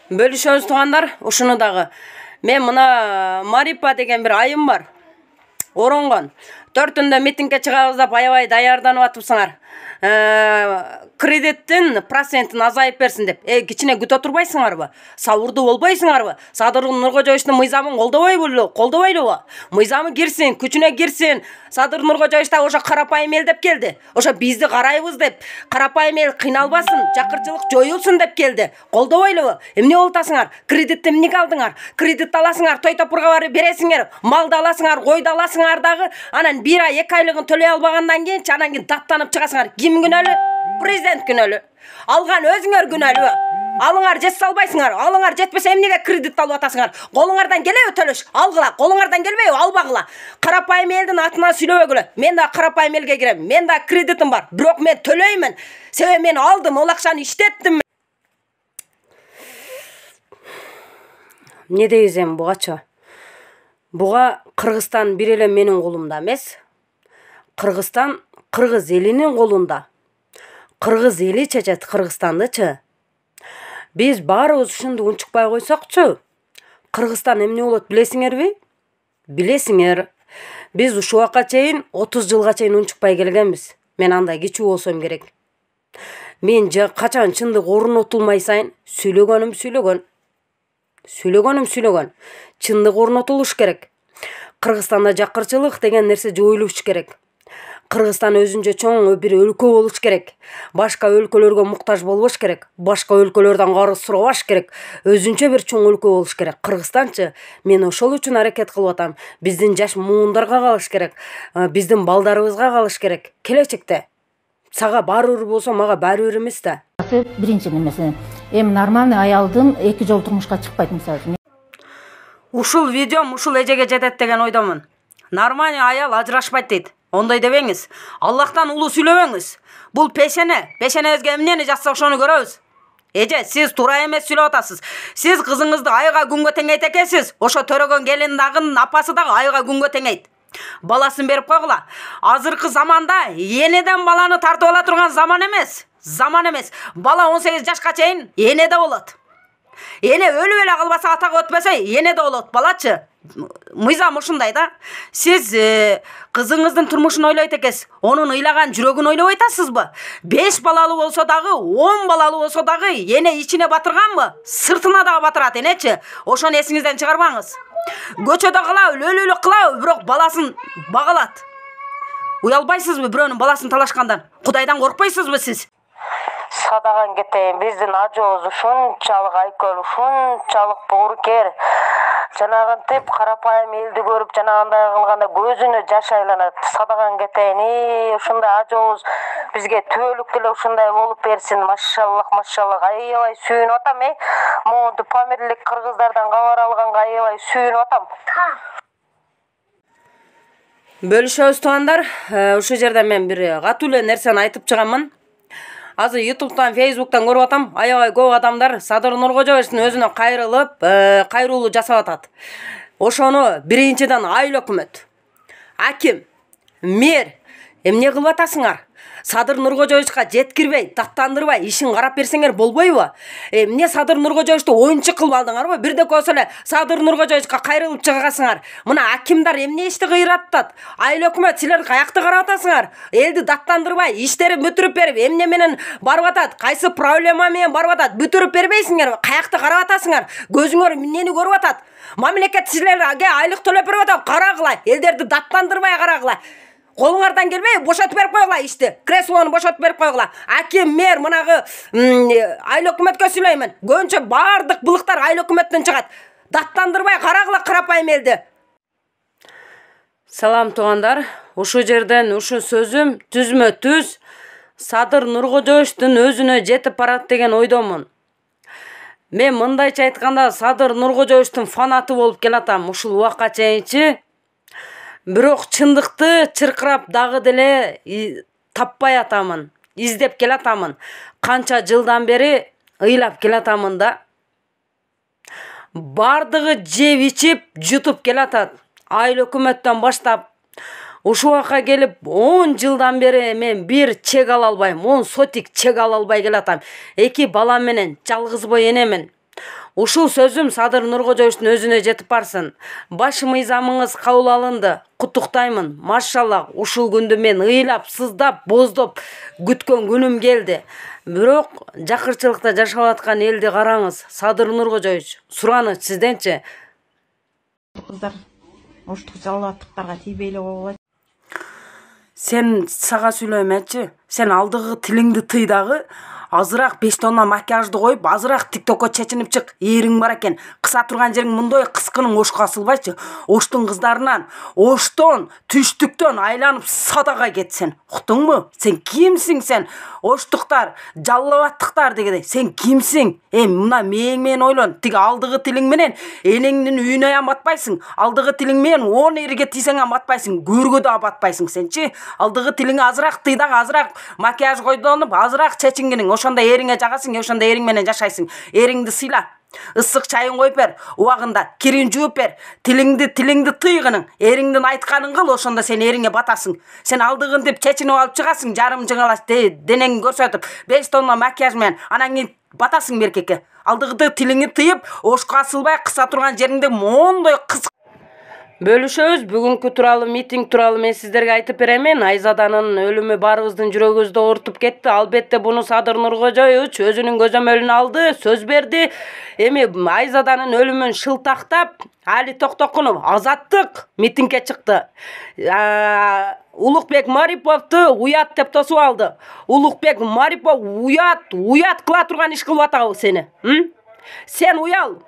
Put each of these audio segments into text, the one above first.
Бөлүшөбүз туугандар, ушуну дагы. Мен мына Марипа деген бир айым бар. Оронгон. 4-түндө митингге чыгабыз деп аябай даярданып атыпсыңар. Кредиттин процентин азайып берсин деп. Кичине күтө турбайсыңарбы? Сабырдуу болбойсуңарбы? Садыр Нуркожоевичтин мыйзамын колдобойлубу? Мыйзамы кирсин, күчүнө кирсин. Садыр Нуркожоевич да ошо карапайым эл деп келди. Ошо бизди карайбыз деп, карапайым эл кыйналбасын, жакырчылык жоюлсун деп келди. Колдобойлубу? Эмне болуп атасыңар? Кредитти эмнеге алдыңар? Кредит аласыңар, той топурга барып бересиңер, малды аласыңар, койду аласыңар дагы, анан 1 ай 2 айлыгын төлөй албагандан кийин анан кийин даттанып чыгасыңар. Ким күнөөлүү? Президент күнөөлүү. Алган өзүңөр күнөөлүү. Алыңар жете албайсыңар. Алыңар жетпесе эмнеге кредит алып атасыңар? Колуңардан келеби төлөш? Алгыла. Колуңардан келбейби? Албагыла. Карапайым элдин атынан сүйлөбөгүлө. Мен да карапайым элге кирем. Мен да кредитим бар. Бирок мен төлөймүн. Себеби мен алдым, ол акчаны иштеттим. Не дейсем бугачы? Буга Кыргызстан бир эле менин колумда эмес. Кыргызстан кыргыз элинин колунда. Кыргыз эли чечет Кыргызстандычы. Биз баарыбыз ушунду унчукпай койсокчу, Кыргызстан эмне болот билесиңерби? Билесиңер. Биз ушул убакка чейин 30 жылга чейин унчукпай келгенбиз. Мен андай кичүү болсом керек. Мен качан чындык орнотулмай сайын сүйлөгөн. Чындык орнотулуш керек. Кыргызстанда жакырчылык деген нерсе жоюлуш керек. Кыргызстан өзүнчө чоң бир өлкө болуш керек. Башка өлкөлөргө муктаж болбош керек. Башка өлкөлөрдөн карыз сурабаш керек. Өзүнчө бир чоң өлкө болуш керек. Кыргызстанчы, мен ошол үчүн аракет кылып атам. Биздин жаш муундарга калыш керек. Биздин балдарыбызга калыш керек. Келечекте. Сага баарыбир болсо, мага баарыбир эмес да. Биринчи немеси, нормальный аялдын 2 жолу турмушка чыкпайт мисалы. Ушул видеом ушул эжеге жетет деген ойдомун. Нормальный аял ажырашпайт дейт. Ондай дебеңиз. Аллахтан улуу сүйлөбөңүз. Бул пешенебизге эмнени жазса ошону көрөбүз. Эже, сиз туура эмес сүйлөп атасыз. Сиз кызыңызды айга күнгө теңейт экенсиз. Ошо төрөгөн келин дагы апасы дагы айга күнгө теңейт. Баласын берип койгула. Азыркы заманда энеден баланы тартып ала турган заман эмес. Бала 18 жашка чейин энеде болот. Эне өлүп эле калбаса, атага өтпөсө энеде болот балачы. Мыйзам ушундай да. Сиз кызыңыздын турмушун ойлойт экенсиз. Онун ыйлаган жүрөгүн ойлобой атасызбы? 5 балалуу болсо дагы, 10 балалуу болсо дагы эне ичине батырганбы? Сыртына дагы батырат энечи. Ошону эсиңизден чыгарбаңыз. Көчөдө кылабы, өлүлүк кылабы, бирок баласын багалат. Уялбайсызбы бирөөнүн баласын талашкандан? Кудайдан коркпойсузбу сиз? Садаган кетейин, биздин ажообуз ушунчалык айкөл, ушунчалык боорукер. Жанагынтип карапайым элди көрүп жанагындай кылганда көзүнө жаш айланат. Садаган кетейин, ушундай ажообуз бизге түбөлүк деле ушундай болуп берсин. Машаллах, аябай сүйүнүп атам. Монтип памирлик кыргыздардан кабар алганга аябай сүйүнүп атам. Бөлүшөбүз туугандар. Ушул жерде мен бир катуу эле нерсени айтып чыгамын. Азыр YouTube'дан, Facebook'tan көрүп атам, аябай көп адамдар Садыр Нуркожоевичтин өзүнө кайрылып жасап атат. Ошону биринчиден айыл өкмөт, аким, мэр эмне кылып атасыңар? Садыр Нуркожоевичка жеткирбей, даттандырбай, ишин карап берсеңер болбойбу? Эмне Садыр Нуркожоевичти оюнчук кылып алдыңарбы? Бирдек болсо эле Садыр Нуркожоевичка кайрылып чыгасыңар. Мына акимдар эмне ишти кыйраттат? Айыл өкмөт силер каякты карап атасыңар? Элди даттандырбай, иштерин бүтүрүп берип, эмне менен барып атат? Кайсы проблема менен барып атат? Бүтүрүп бербейсиңерби? Каякты карап атасыңар? Көзүңөр эмнени көрүп атат? Мамлекет силерге айлык төлөп берип атат, карагыла. Элдерди даттандырбай карагыла. Колуңардан келбей, бошотуп берип койгула ишти. Креслону бошотуп берип койгула. Аким, мэр, мынагы айыл өкмөткө сүйлөймүн. Көбүнчө бардык былыктар айыл өкмөттөн чыгат. Даттандырбай карагыла карапайым элди. Салам туугандар. Ушул жерден ушу сөзүм түзмө-түз Садыр Нуркожоевичтин өзүнө жетип барат деген ойдомун. Мен мындайча айтканда Садыр Нуркожоевичтин фанаты болуп келатам ушул убакка чейинчи. Бирок чындыкты чыркырап дагы деле таппай атамын, издеп келатамын. Канча жылдан бери ыйлап келатамын да. Бардыгы жеп ичип, жутуп келатат. Айыл өкмөттөн баштап ушул убакка келип 10 жылдан бери мен бир чек ала албайм, 10 сотик чек ала албай келатам. 2 балам менен жалгыз бой энемин. Ушул сөзүм Садыр Нуркожоевичтин өзүнө жетип барсын. Баш мыйзамыңыз кабыл алынды. Куттуктаймын. Машалла, ушул күндү мен ыйлап, сыздап, боздоп күткөн күнүм келди. Бирок жакырчылыкта жашап аткан элди караңыз. Садыр Нуркожоевич, сураныч сизденчи? Кыздар оштук жалааттыктарга тийбейле болбойт. Сен сага сүйлөймөчү. Сен алдыгы тилиңди тый дагы. Азыраак 5 тонна макияжды коюп, азыраак тиктокко чечинип чык. Эриң бар экен. Кыса турган жериң мындай кыскының ошко асылбайчы. Оштун кыздарынан, оштон, түштүктөн айланып садага кетсен. Уктуңбу? Сен кимсиң сен? Оштуктар, жаллабаттыктар дегендей. Сен кимсиң? Мына мээң менен ойлон. Тиги алдыгы тилиң менен энеңдин үйүнө ям батпайсың. Алдыгы тилиң менен 10 эрге тийсең ам батпайсың. Көргө да батпайсың сенчи. Алдыгы тилиң азыраак тый дагы, азыраак макияж койдонуп, азыраак чечингиниң. Ошондо эриңе жагасың, ошондо эриң менен жашайсың. Эриңди сыйла. Ысык чайын коюп бер, убагында кирин жууп бер. Тилиңди тыйгының, эриңдин айтканын кыл, ошондо сен эриңе батасың. Сен алдыгын деп чечинип алып чыгасың, жарым жыңалаш денеңди көрсөтүп, 5 тонна макияж менен, анан кийин батасың беркекке. Алдыгы тилиңди тыйып, ошко асылбай кыса турган жериңди мондой кыс бөлүшөбүз. Бүгүнкү тууралуу митинг тууралуу мен сиздерге айтып беремин. Айзаданын өлүмү баарыбыздын жүрөгүбүздү оорутуп кетти. Албетте буну Садыр Нуркожоевич өзүнүн көзөмөлүнө алды, сөз берди. Эми Айзаданын өлүмүн шылтактап, Али Токтокунов Азаттык митингге чыкты. Улукбек Мариповду уят деп тосуп алды. Улукбек Марипов уят кыла турган иш кылып атабы сени? Сен уял.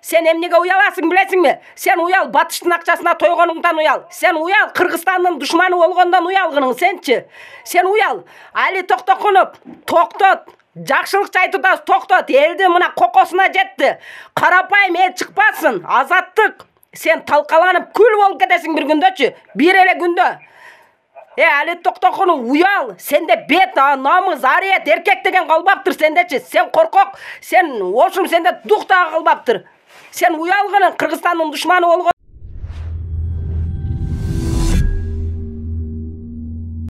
Сен эмнеге уяласың билесиңби? Сен уял батыштын акчасына тойгонуңдан уял. Сен уял Кыргызстандын душманы болгондон уялгының сенчи. Сен уял. Али Токтокунов, токтот. Жакшылыкчы айтып атабыз, токтот. Элди мына кокосуна жетти. Карапайым эл чыкпасын. Азаттык. Сен талкаланып күл болуп кетесиң бир күндөчү. Бир эле күндө. Али Токтокунов уял. Сенде бет, намыз, ариет, эркек деген калбаптыр сендечи. Сен коркок. Сен ошум сенде дух дагы калбаптыр. Sen uyalgının Kırgızistan'ın düşmanı olgun.